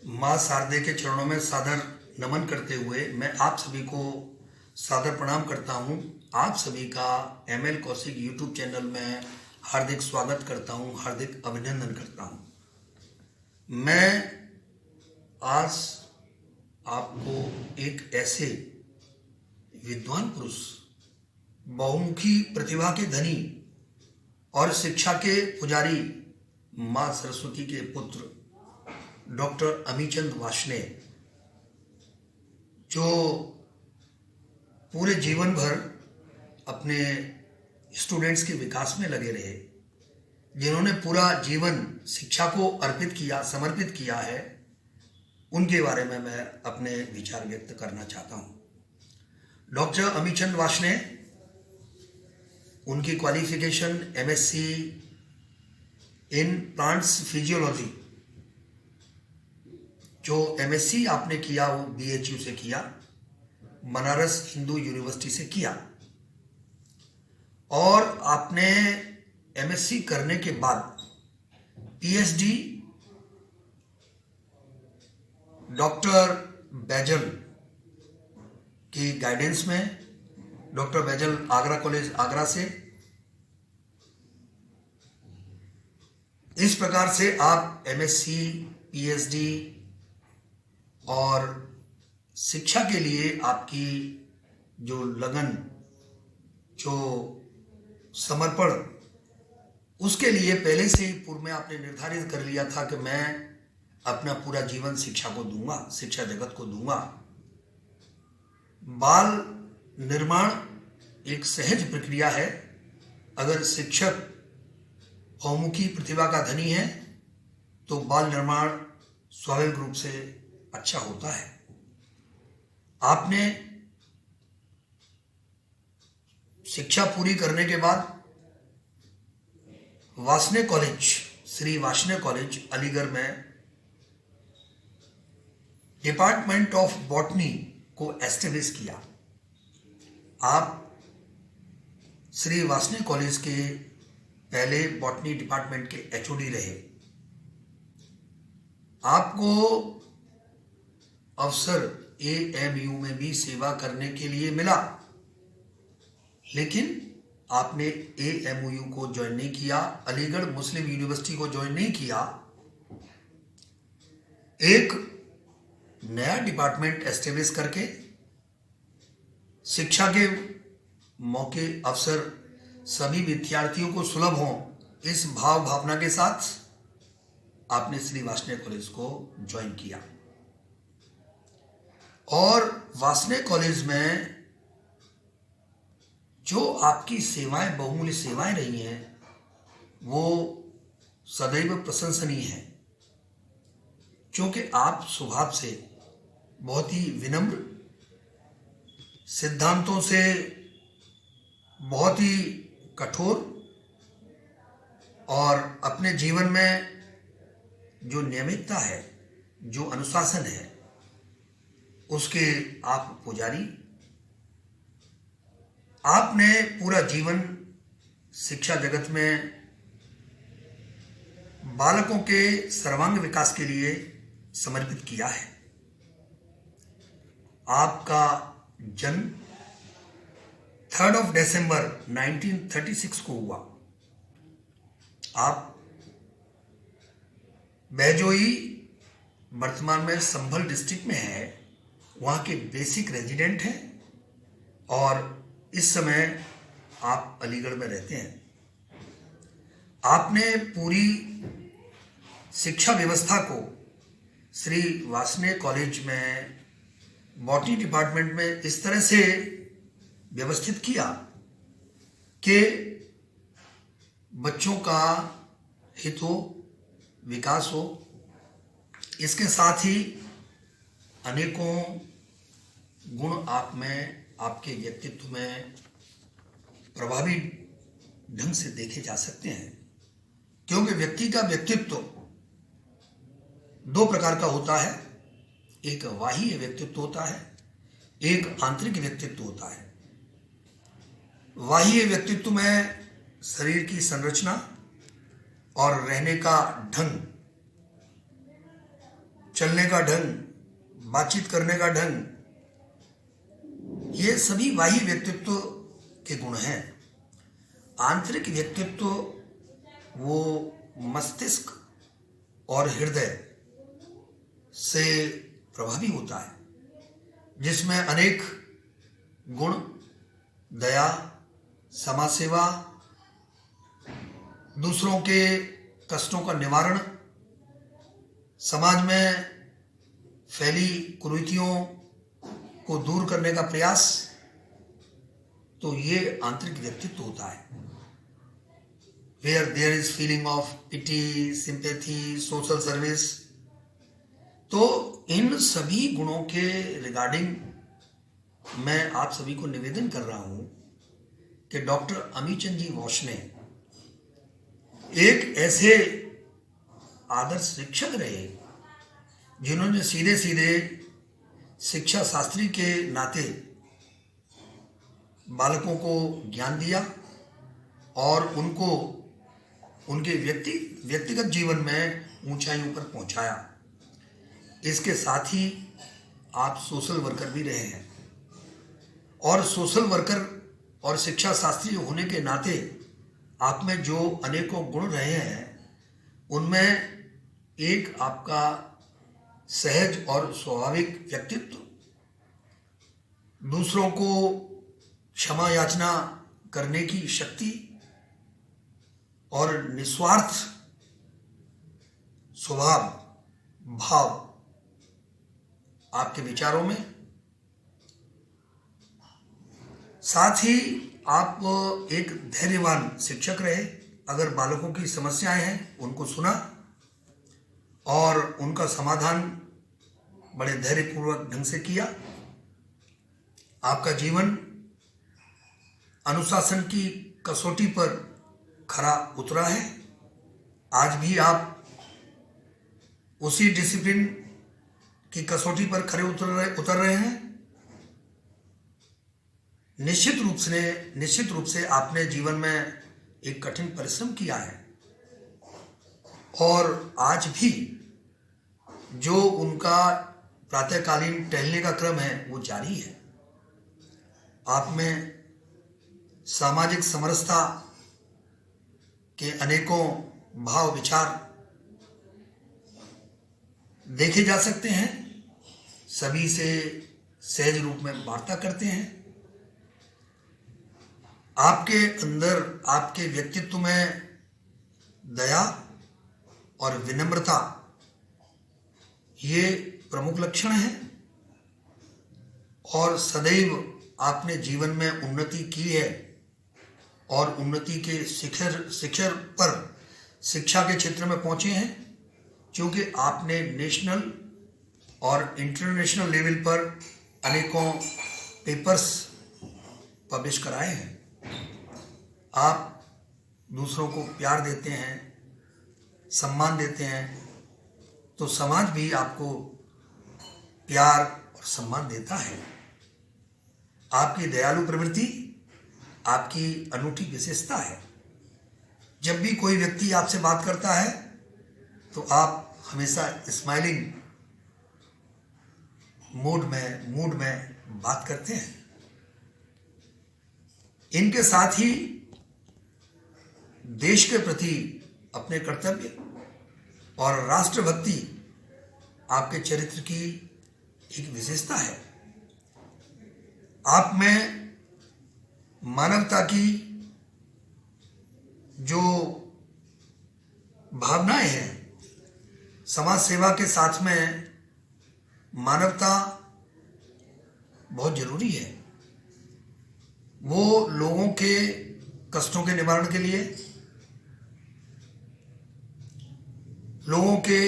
माँ शारदे के चरणों में सादर नमन करते हुए मैं आप सभी को सादर प्रणाम करता हूँ। आप सभी का ML कौशिक यूट्यूब चैनल में हार्दिक स्वागत करता हूँ, हार्दिक अभिनंदन करता हूँ। मैं आज आपको एक ऐसे विद्वान पुरुष, बहुमुखी प्रतिभा के धनी और शिक्षा के पुजारी माँ सरस्वती के पुत्र डॉक्टर अमीचंद वार्ष्णेय, जो पूरे जीवन भर अपने स्टूडेंट्स के विकास में लगे रहे, जिन्होंने पूरा जीवन शिक्षा को अर्पित किया, समर्पित किया है, उनके बारे में मैं अपने विचार व्यक्त करना चाहता हूँ। डॉक्टर अमीचंद वार्ष्णेय, उनकी qualification MSc in plants physiology, जो MSc आपने किया वो BHU से किया, बनारस हिंदू यूनिवर्सिटी से किया, और आपने MSc करने के बाद PhD डॉक्टर बैजल की गाइडेंस में, डॉक्टर बैजल आगरा कॉलेज आगरा से, इस प्रकार से आप MSc PhD और शिक्षा के लिए आपकी जो लगन, जो समर्पण, उसके लिए पहले से ही पूर्व में आपने निर्धारित कर लिया था कि मैं अपना पूरा जीवन शिक्षा को दूंगा, शिक्षा जगत को दूंगा। बाल निर्माण एक सहज प्रक्रिया है। अगर शिक्षक बहुमुखी प्रतिभा का धनी है तो बाल निर्माण स्वाभाविक रूप से अच्छा होता है। आपने शिक्षा पूरी करने के बाद वार्ष्णेय कॉलेज, श्री वार्ष्णेय कॉलेज अलीगढ़ में डिपार्टमेंट ऑफ बॉटनी को एस्टेब्लिश किया। आप श्री वार्ष्णेय कॉलेज के पहले बॉटनी डिपार्टमेंट के HOD रहे। आपको अवसर AMU में भी सेवा करने के लिए मिला, लेकिन आपने AMU को ज्वाइन नहीं किया, अलीगढ़ मुस्लिम यूनिवर्सिटी को ज्वाइन नहीं किया। एक नया डिपार्टमेंट एस्टेब्लिश करके शिक्षा के मौके, अवसर सभी विद्यार्थियों को सुलभ हों, इस भाव भावना के साथ आपने श्री वार्ष्णेय कॉलेज को ज्वाइन किया। और वार्ष्णेय कॉलेज में जो आपकी सेवाएं, बहुमूल्य सेवाएं रही हैं, वो सदैव प्रशंसनीय है, क्योंकि आप स्वभाव से बहुत ही विनम्र, सिद्धांतों से बहुत ही कठोर, और अपने जीवन में जो नियमितता है, जो अनुशासन है, उसके आप पुजारी। आपने पूरा जीवन शिक्षा जगत में बालकों के सर्वांग विकास के लिए समर्पित किया है। आपका जन्म 3 दिसंबर 1936 को हुआ। आप बैजोई, वर्तमान में संभल डिस्ट्रिक्ट में है, वहाँ के बेसिक रेजिडेंट हैं, और इस समय आप अलीगढ़ में रहते हैं। आपने पूरी शिक्षा व्यवस्था को श्री वार्ष्णेय कॉलेज में बॉटनी डिपार्टमेंट में इस तरह से व्यवस्थित किया कि बच्चों का हित हो, विकास हो। इसके साथ ही अनेकों गुण आप में, आपके व्यक्तित्व में प्रभावी ढंग से देखे जा सकते हैं, क्योंकि व्यक्ति का व्यक्तित्व 2 प्रकार का होता है। एक बाह्य व्यक्तित्व होता है, एक आंतरिक व्यक्तित्व होता है। बाह्य व्यक्तित्व में शरीर की संरचना और रहने का ढंग, चलने का ढंग, बातचीत करने का ढंग, ये सभी बाह्य व्यक्तित्व के गुण हैं। आंतरिक व्यक्तित्व वो मस्तिष्क और हृदय से प्रभावी होता है, जिसमें अनेक गुण, दया, समाज सेवा, दूसरों के कष्टों का निवारण, समाज में फैली कुरीतियों को दूर करने का प्रयास, तो ये आंतरिक व्यक्तित्व होता है। Where there is feeling of pity, sympathy, social service. तो इन सभी गुणों के रिगार्डिंग मैं आप सभी को निवेदन कर रहा हूं कि डॉक्टर अमीचंद जी वॉश ने एक ऐसे आदर्श शिक्षक रहे जिन्होंने सीधे सीधे शिक्षा शास्त्री के नाते बालकों को ज्ञान दिया और उनको उनके व्यक्तिगत जीवन में ऊंचाइयों पर पहुंचाया। इसके साथ ही आप सोशल वर्कर भी रहे हैं और सोशल वर्कर और शिक्षा शास्त्री होने के नाते आप में जो अनेकों गुण रहे हैं, उनमें एक आपका सहज और स्वाभाविक व्यक्तित्व, दूसरों को क्षमा याचना करने की शक्ति और निस्वार्थ स्वभाव भाव आपके विचारों में। साथ ही आप एक धैर्यवान शिक्षक रहे। अगर बालकों की समस्याएं हैं उनको सुना और उनका समाधान बड़े धैर्यपूर्वक ढंग से किया। आपका जीवन अनुशासन की कसौटी पर खरा उतरा है। आज भी आप उसी डिसिप्लिन की कसौटी पर खरे उतर रहे हैं। निश्चित रूप से आपने जीवन में एक कठिन परिश्रम किया है और आज भी जो उनका प्रातःकालीन टहलने का क्रम है वो जारी है। आप में सामाजिक समरसता के अनेकों भाव विचार देखे जा सकते हैं। सभी से सहज रूप में वार्ता करते हैं। आपके अंदर, आपके व्यक्तित्व में दया और विनम्रता ये प्रमुख लक्षण हैं और सदैव आपने जीवन में उन्नति की है और उन्नति के शिखर पर शिक्षा के क्षेत्र में पहुंचे हैं, क्योंकि आपने नेशनल और इंटरनेशनल लेवल पर अनेकों पेपर्स पब्लिश कराए हैं। आप दूसरों को प्यार देते हैं, सम्मान देते हैं, तो समाज भी आपको प्यार और सम्मान देता है। आपकी दयालु प्रवृत्ति आपकी अनूठी विशेषता है। जब भी कोई व्यक्ति आपसे बात करता है तो आप हमेशा स्माइलिंग मूड में बात करते हैं। इनके साथ ही देश के प्रति अपने कर्तव्य और राष्ट्रभक्ति आपके चरित्र की एक विशेषता है। आप में मानवता की जो भावनाएं हैं, समाज सेवा के साथ में मानवता बहुत जरूरी है। वो लोगों के कष्टों के निवारण के लिए, लोगों के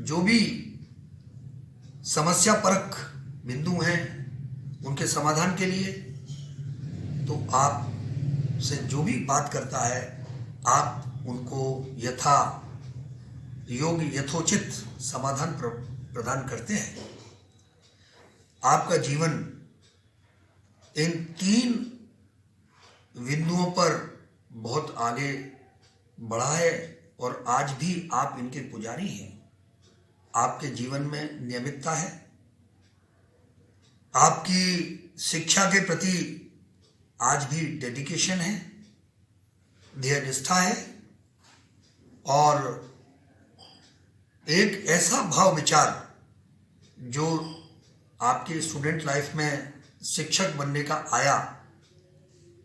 जो भी समस्या परक बिंदु हैं उनके समाधान के लिए, तो आप से जो भी बात करता है आप उनको यथोचित समाधान प्रदान करते हैं। आपका जीवन इन 3 बिंदुओं पर बहुत आगे बढ़ा है और आज भी आप इनके पुजारी हैं। आपके जीवन में नियमितता है, आपकी शिक्षा के प्रति आज भी डेडिकेशन है, दृढ़ निष्ठा है और एक ऐसा भाव विचार जो आपके स्टूडेंट लाइफ में शिक्षक बनने का आया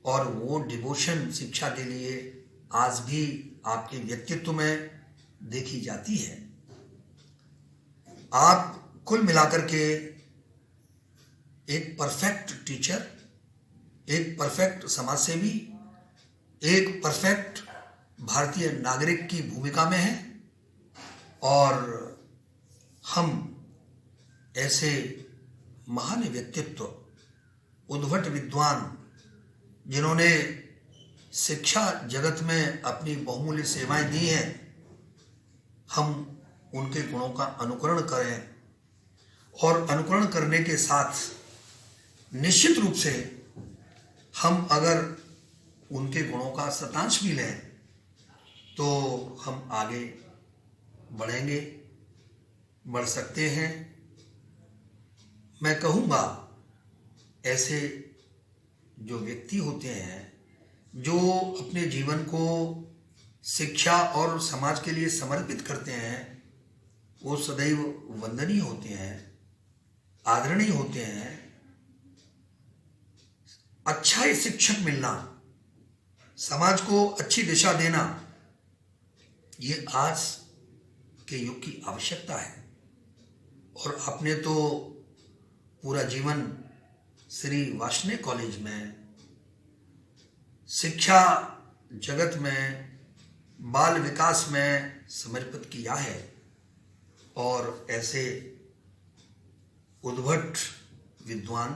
और वो डिवोशन शिक्षा के लिए आज भी आपके व्यक्तित्व में देखी जाती है। आप कुल मिलाकर के एक परफेक्ट टीचर, एक परफेक्ट समाजसेवी, एक परफेक्ट भारतीय नागरिक की भूमिका में हैं और हम ऐसे महान व्यक्तित्व, उद्भट विद्वान जिन्होंने शिक्षा जगत में अपनी बहुमूल्य सेवाएं दी हैं, हम उनके गुणों का अनुकरण करें और अनुकरण करने के साथ निश्चित रूप से हम अगर उनके गुणों का शतांश भी लें तो हम आगे बढ़ेंगे, बढ़ सकते हैं। मैं कहूँगा ऐसे जो व्यक्ति होते हैं जो अपने जीवन को शिक्षा और समाज के लिए समर्पित करते हैं, वो सदैव वंदनीय होते हैं, आदरणीय होते हैं। अच्छा ही शिक्षक मिलना, समाज को अच्छी दिशा देना, ये आज के युग की आवश्यकता है। और आपने तो पूरा जीवन श्री वार्ष्णेय कॉलेज में शिक्षा जगत में बाल विकास में समर्पित किया है और ऐसे उद्भट विद्वान,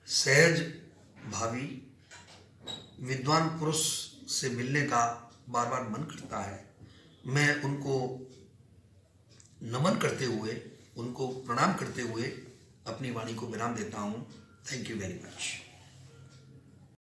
सहज भावी विद्वान पुरुष से मिलने का बार बार मन करता है। मैं उनको नमन करते हुए, उनको प्रणाम करते हुए अपनी वाणी को विराम देता हूँ। Thank you very much.